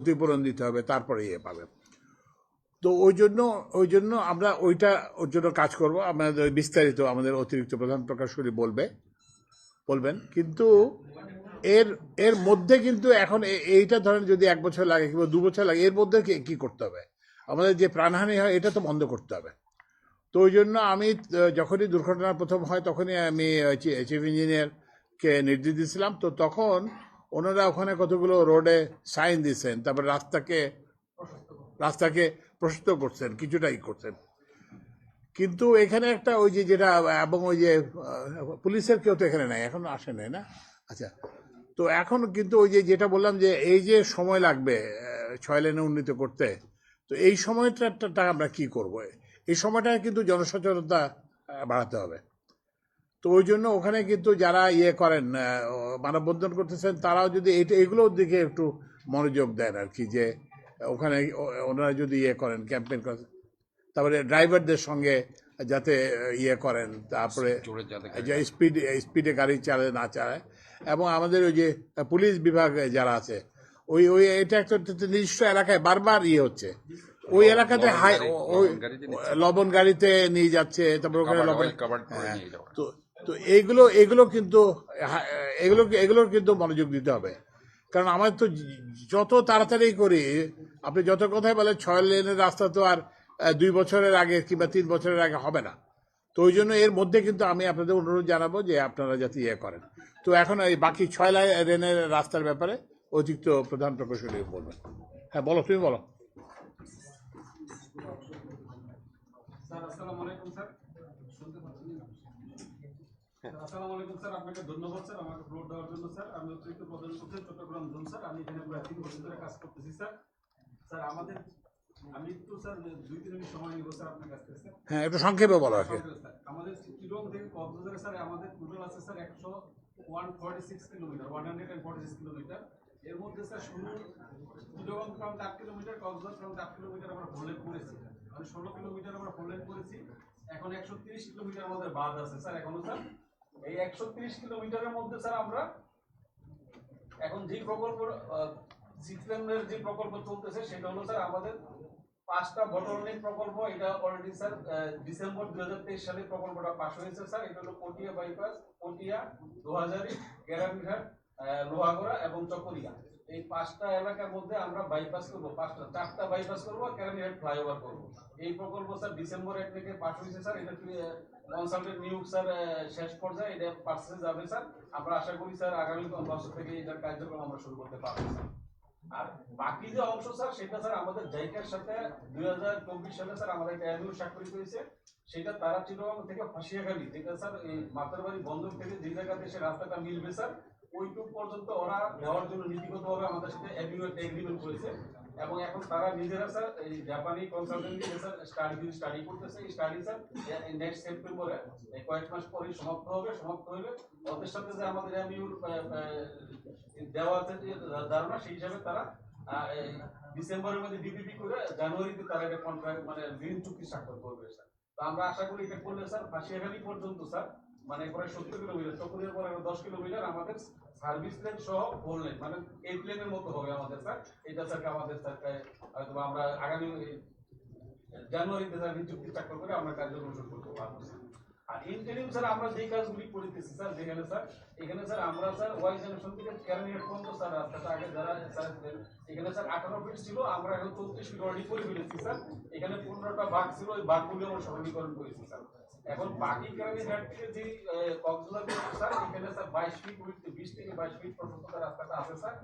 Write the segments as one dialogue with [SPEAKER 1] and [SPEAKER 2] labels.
[SPEAKER 1] ক্ষতিপূরণ দিতে হবে, তারপরে পাবে। তো ওই জন্য আমরা ওর জন্য কাজ করব। আমাদের বিস্তারিত আমাদের অতিরিক্ত প্রধান প্রকৌশলী বলবেন। কিন্তু এর মধ্যে কিন্তু এখন এইটা ধরেন যদি 1 বছর লাগে কিংবা 2 বছর লাগে, এর মধ্যে কি করতে হবে? আমাদের যে প্রাণহানি হয় এটা তো বন্ধ করতে হবে। তো ওই জন্য আমি যখনই দুর্ঘটনা প্রথম হয় তখনই আমি চিফ ইঞ্জিনিয়ারকে নির্দেশ দিয়েছিলাম। তো তখন ওনারা ওখানে কতগুলো রোডে সাইন দিয়েছেন, তারপর রাস্তাকে প্রশস্ত করছেন, কিছুটাই করছেন। কিন্তু এখানে একটা ওই যে যেটা, এবং ওই যে পুলিশের কেউ তো এখানে নাই, এখন আসে নাই না? আচ্ছা, তো এখন কিন্তু ওই যে যেটা বললাম যে এই যে সময় লাগবে 6 লেনে উন্নীত করতে, তো এই সময়টা আমরা কি করব? এই সময়টা কিন্তু জনসচেতনতা বাড়াতে হবে। তো ওই জন্য ওখানে কিন্তু যারা করেন, মানববন্ধন করতেছেন, তারাও যদি এগুলোর দিকে একটু মনোযোগ দেন আর কি, যে ওখানে ওনারা যদি করেন, ক্যাম্পেইন করেন, তারপরে ড্রাইভারদের সঙ্গে যাতে করেন, তারপরে স্পিডে গাড়ি না চালায়, এবং আমাদের ওই যে পুলিশ বিভাগ যারা আছে, ওই এটা একটা নির্দিষ্ট এলাকায় বারবার হচ্ছে, ওই এলাকাতে লবণ গাড়িতে নিয়ে যাচ্ছে, তারপর ওখানে লবণ। তো তো এগুলো কিন্তু মনোযোগ দিতে হবে। কারণ আমাদের তো যত তাড়াতাড়ি করি, আপনি যত কথাই বলেন 6 লেনের রাস্তা তো আর 2 বছরের আগে কিংবা 3 বছরের আগে হবে না। তো ওই জন্য এর মধ্যে কিন্তু আমি আপনাদের অনুরোধ জানাবো যে আপনারা যাতে করেন। তো এখন এই বাকি 6 লেনের রাস্তার ব্যাপারে অতিরিক্ত প্রধান প্রকৌশলী বলবেন। হ্যাঁ, বলো, তুমি বলো।
[SPEAKER 2] আসসালামু আলাইকুম স্যার, আপনাকে ধন্যবাদ স্যার আমাকে ফ্লোর দেওয়ার জন্য। স্যার, আমি অতিরিক্ত প্রধান সচিব চট্টগ্রাম জোন। স্যার, আমি এখানে প্রায় 3 বছর ধরে কাজ করতেছি। স্যার, আমি একটু স্যার 2-3 মিনিট সময় নিব স্যার আপনার কাছ থেকে।
[SPEAKER 1] হ্যাঁ, একটু সংক্ষেপে বলো।
[SPEAKER 2] আমাদের চিটগং থেকে কক্সবাজারে স্যার আমাদের টোটাল আছে স্যার 146 কিলোমিটার, 146 কিলোমিটার। এর মধ্যে sir Chittagong from 8 kilometre, Cox's Bazar from 8 kilometre আমরা ফোর লেন করেছি, মানে 16 কিলোমিটার আমরা ফোর লেন করেছি। এখন 130 কিলোমিটার আমাদের বাদ আছে স্যার এখনো। স্যার, এই 130 কিলোমিটারের মধ্যে স্যার আমরা এখন যে প্রকল্প সিক্সলেনের যে প্রকল্প চলতেছে সেটা হলো স্যার আমাদের 5টা বটলনেক প্রকল্প। এটা অলরেডি স্যার ডিসেম্বর 2023 সালে প্রকল্পটা পাস হয়েছে স্যার। এটা হলো পটিয়া বাইপাস, পটিয়া, দোহাজারি, গেরামিঘাট, লোহাগড়া এবং চকরিয়া। এই 5টা এলাকার মধ্যে আমরা বাইপাস করবো, 4টা বাইপাস করবো, কেরানীঘাট ফ্লাইওভার করবো। এই প্রকল্প স্যার ডিসেম্বর 1 থেকে পাস হয়েছে স্যার। এটা কনসালটেন্ট নিয়োগ স্যার শেষ পর্যায়ে, এটা পার্সেসে যাবে স্যার। আমরা আশা করি স্যার আগামী বছর থেকে এটার কার্যক্রম আমরা শুরু করতে পারবো স্যার। আর বাকি যে অংশ স্যার, সেটা স্যার আমাদের জাইকার সাথে 2024 সালে স্যার আমাদের একটা এমইউ স্বাক্ষরিত হয়েছে। সেটা তারা চিটগং থেকে ফাঁসিয়াখালী, যেটা স্যার এই মাতারবাড়ি বন্দর থেকে যে জায়গাতে সে রাস্তাটা মিলবে স্যার, ওইটুক পর্যন্ত ওরা দেওয়ার জন্য নীতিগতভাবে আমাদের সাথে এমইউ একটা এগ্রিমেন্ট করেছে। এবং এখন তারা নিজেরা স্যার এই জাপানি কনসালটেন্ট স্যার স্টাডি করতেছে। এই স্টাডি স্যার নেক্সট সেপ্টেম্বরে, কয়েক মাস পরেই সমাপ্ত হবে। ওদের সাথে যে আমাদের এমইউ দেওয়া আছে যে ধারণা, সেই হিসাবে তারা ডিসেম্বরের মধ্যে ডিপিপি করে জানুয়ারিতে তারা একটা কন্ট্রাক্ট মানে ঋণ চুক্তি স্বাক্ষর করবে স্যার। তো আমরা আশা করি এটা করলে স্যার ফাঁসিয়াখালী পর্যন্ত স্যার, মানে প্রায় 70 কিলোমিটার, চকরিয়ার পরে 10 কিলোমিটার আমাদের সার্ভিস লেন সহ 4 লেন, মানে 8 লেনের মতো হবে আমাদের স্যার। এটা স্যার আমাদের স্যার হয়তো আমরা আগামী জানুয়ারিতে স্যার ঋণ চুক্তি স্বাক্ষর করে আমরা কার্যক্রম শুরু করতে পারবো। আর ইন্টারিম স্যার আমরা যে কাজগুলি করতেছি স্যার, যেখানে স্যার এখানে স্যার আমরা স্যার ওয়াই জংশন থেকে কেরানীঘাট পর্যন্ত স্যার রাস্তাটা আগে যারা স্যার এখানে স্যার 18 ফিট ছিল, আমরা এখন 34 ফিট অলরেডি করে ফেলেছি স্যার। এখানে 15টা বাঘ ছিল, ওই বাঘগুলি আমরা সরলীকরণ করেছি স্যার। এখন বাকি কেরানীঘাট থেকে যে কক্সবাজার স্যার, এখানে স্যার 22 ফিট উইথ 20 থেকে 22 ফিট প্রশস্ততা রাস্তাটা আছে স্যার।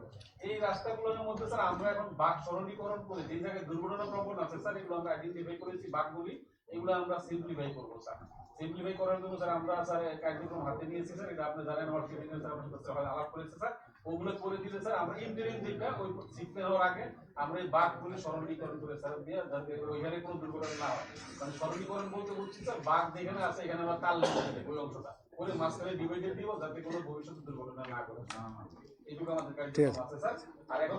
[SPEAKER 2] এই রাস্তাগুলোর মধ্যে স্যার আমরা এখন বাঘ সরলীকরণ করে যে জায়গায় দুর্ঘটনা প্রবণ আছে স্যার, এগুলো আমরা আইডেন্টিফাই করেছি বাঘগুলি, এগুলো আমরা সিম্পলিফাই করবো স্যার। সিম্পলিফাই করার জন্য স্যার আমরা স্যার কার্যক্রম হাতে নিয়েছি স্যার। এটা আপনি জানেন, আমার সেদিনে স্যার আমার সাথে আলাপ করেছে স্যার। ওগুলো করে দিলে স্যার আমরা ইন্টারিম যেটা ওই শিখতে হওয়ার আগে আমরা এই বাঘগুলি সরলীকরণ করে স্যার দিয়ে, যাতে ওইখানে কোনো দুর্ঘটনা না হয়। মানে সরলীকরণ বলতে বলছি স্যার, বাঘ যেখানে আছে এখানে আমরা তাল লেগে ওই অংশটা করে মাঝখানে ডিভাইডার দিব, যাতে কোনো ভবিষ্যতে দুর্ঘটনা না ঘটে। এইটুকু আমাদের
[SPEAKER 1] ঠিক
[SPEAKER 2] কার্যক্রম আছে স্যার। আর এখন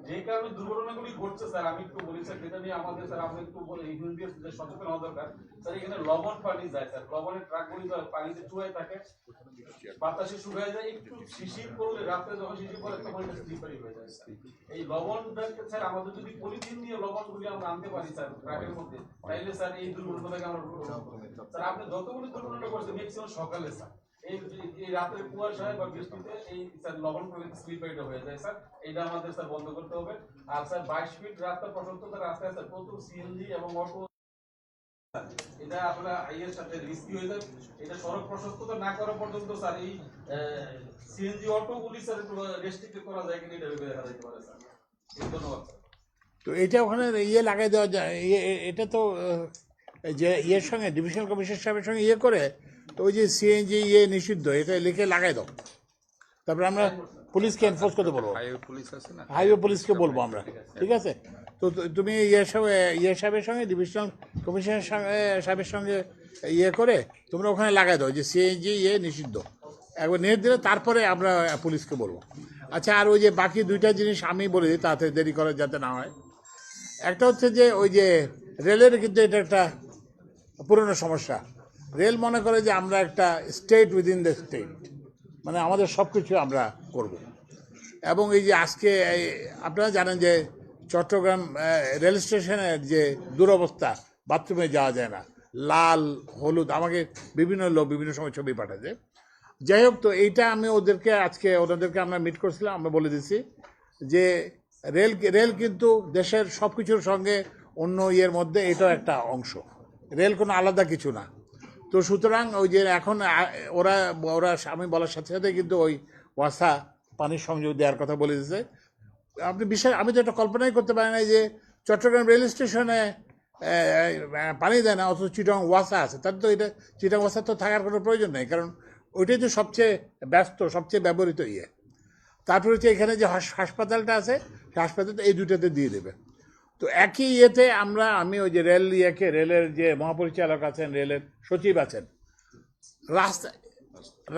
[SPEAKER 2] যে কারণে দুর্ঘটনাগুলি ঘটছে স্যার, আমি একটু বলি স্যার, যেটা নিয়ে আমাদের স্যার আমরা একটু বলে এই দিয়ে সচেতন হওয়া দরকার স্যার। এখানে লবণ পানি যায় স্যার, লবণের ট্রাকগুলি তো পানিতে চুয়ে থাকে, বাতাসে শুকায় যায়, একটু শিশির পড়লে রাত্রে যখন শিশির পড়ে তখন এটা স্লিপারি হয়ে যায় স্যার। এই লবণটাকে স্যার আমাদের যদি পলিথিন দিয়ে লবণগুলি আমরা আনতে পারি স্যার ট্রাকের মধ্যে, তাইলে স্যার এই দুর্ঘটনাটাকে আমরা রোধ করতে পারি। স্যার আপনি যতগুলি দুর্ঘটনা করছেন ম্যাক্সিমাম সকালে স্যার, এই এই রাতের কুয়াশায় বা বৃষ্টিতে এই স্যার লবণ প্রকৃতি স্লিপারিটা হয়ে যায় স্যার। এটা আমাদের স্যার বন্ধ করতে হবে। আর স্যার 22 ফিট রাস্তা প্রশস্ততা রাস্তায় স্যার প্রচুর সিএনজি এবং অটো, এটা আপনারা আইয়ের সাথে রিস্কি হয়ে যায়। এটা সড়ক প্রশস্ততা না করা পর্যন্ত স্যার এই সিএনজি অটোগুলি স্যার একটু রেস্ট্রিক্ট করা যায় কিনা এটা ভেবে দেখা যেতে পারে স্যার। ধন্যবাদ স্যার।
[SPEAKER 1] তো এটা ওখানে ইয়ে লাগাই দেওয়া যায়, এটা তো যে ইয়ের সঙ্গে ডিভিশনাল কমিশনার সাহেবের সঙ্গে ইয়ে করে, তো ওই যে সিএনজি ইয়ে নিষিদ্ধ এটা লিখে লাগাই দাও, তারপরে আমরা পুলিশকে এনফোর্স করতে বলবো, হাইওয়ে পুলিশকে বলবো আমরা, ঠিক আছে? তো তুমি ইয়ে সাহেবের সঙ্গে ডিভিশনাল কমিশনার সাহেবের সঙ্গে ইয়ে করে তোমরা ওখানে লাগাই দাও যে সিএনজি ইয়ে নিষিদ্ধ, একবার নিয়ে দিলে তারপরে আমরা পুলিশকে বলবো। আচ্ছা, আর ওই যে বাকি দুইটা জিনিস আমি বলে দিই তাতে দেরি করে যাতে না হয়। একটা হচ্ছে যে ওই যে রেলের কিন্তু এটা একটা পুরনো সমস্যা। রেল মনে করে যে আমরা একটা স্টেট উইদিন দ্য স্টেট, মানে আমাদের সব কিছু আমরা করব। এবং এই যে আজকে আপনারা জানেন যে চট্টগ্রাম রেল স্টেশনের যে দুরবস্থা, বাথরুমে যাওয়া যায় না, লাল হলুদ, আমাকে বিভিন্ন লোক বিভিন্ন সময় ছবি পাঠাচ্ছে। যাই হোক, তো এইটা আমি ওদেরকে আমরা মিট করছিলাম, আমরা বলে দিচ্ছি যে রেল কিন্তু দেশের সব কিছুর সঙ্গে অন্য ইয়ের মধ্যে এটাও একটা অংশ, রেল কোনো আলাদা কিছু না। তো সুতরাং ওই যে এখন ওরা আমি বলার সাথে সাথে কিন্তু ওই ওয়াসা পানির সংযোগ দেওয়ার কথা বলে দিয়েছে। আমি তো এটা কল্পনাই করতে পারি না যে চট্টগ্রাম রেল স্টেশনে পানি দেয় না, অথচ চিটাং ওয়াসা আছে। তার তো এটা চিটাং ওয়াসা তো থাকার কোনো প্রয়োজন নেই, কারণ ওইটাই তো সবচেয়ে ব্যস্ত, সবচেয়ে ব্যবহৃত ইয়ে। তারপরে হচ্ছে এখানে যে হাসপাতালটা আছে, হাসপাতালটা এই দুটাতে দিয়ে দেবে। তো একই ইয়েতে আমি ওই যে রেলের যে মহাপরিচালক আছেন, রেলের সচিব আছেন,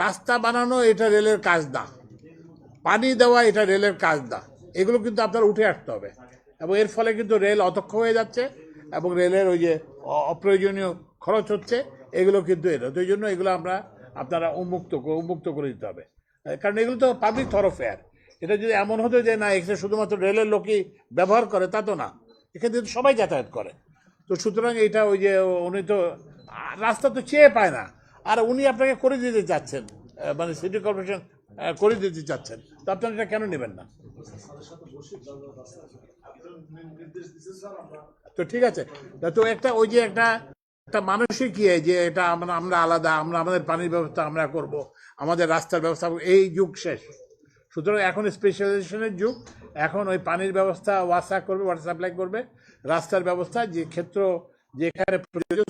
[SPEAKER 1] রাস্তা বানানো এটা রেলের কাজ না, পানি দেওয়া এটা রেলের কাজ না। এগুলো কিন্তু আপনার উঠে আসতে হবে, এবং এর ফলে কিন্তু রেল অদক্ষ হয়ে যাচ্ছে এবং রেলের ওই যে অপ্রয়োজনীয় খরচ হচ্ছে, এগুলো কিন্তু এটা তো এই জন্য এগুলো আপনারা উন্মুক্ত করে দিতে হবে, কারণ এগুলো তো পাবলিক থরোফেয়ার। এটা যদি এমন হতো যে না এখানে শুধুমাত্র রেলের লোকই ব্যবহার করে, তা তো না, এখানে কিন্তু সবাই যাতায়াত করে। তো সুতরাং এইটা ওই যে উনি তো রাস্তা তো চেয়ে পায় না, আর উনি আপনাকে করে দিতে চাচ্ছেন, মানে সিটি কর্পোরেশন করে দিতে চাচ্ছেন, তো আপনারা এটা কেন নেবেন না? তো ঠিক আছে, তো একটা ওই যে একটা মানসিক ইয়ে যে এটা আমরা আলাদা, আমাদের পানির ব্যবস্থা আমরা করব, আমাদের রাস্তার ব্যবস্থা, এই যুগ শেষ। সুতরাং এখন স্পেশালাইজেশনের যুগ। এখন ওই পানির ব্যবস্থা ওয়াটার সাপ্লাই করবে, রাস্তার ব্যবস্থা যে ক্ষেত্র যেখানে প্রয়োজন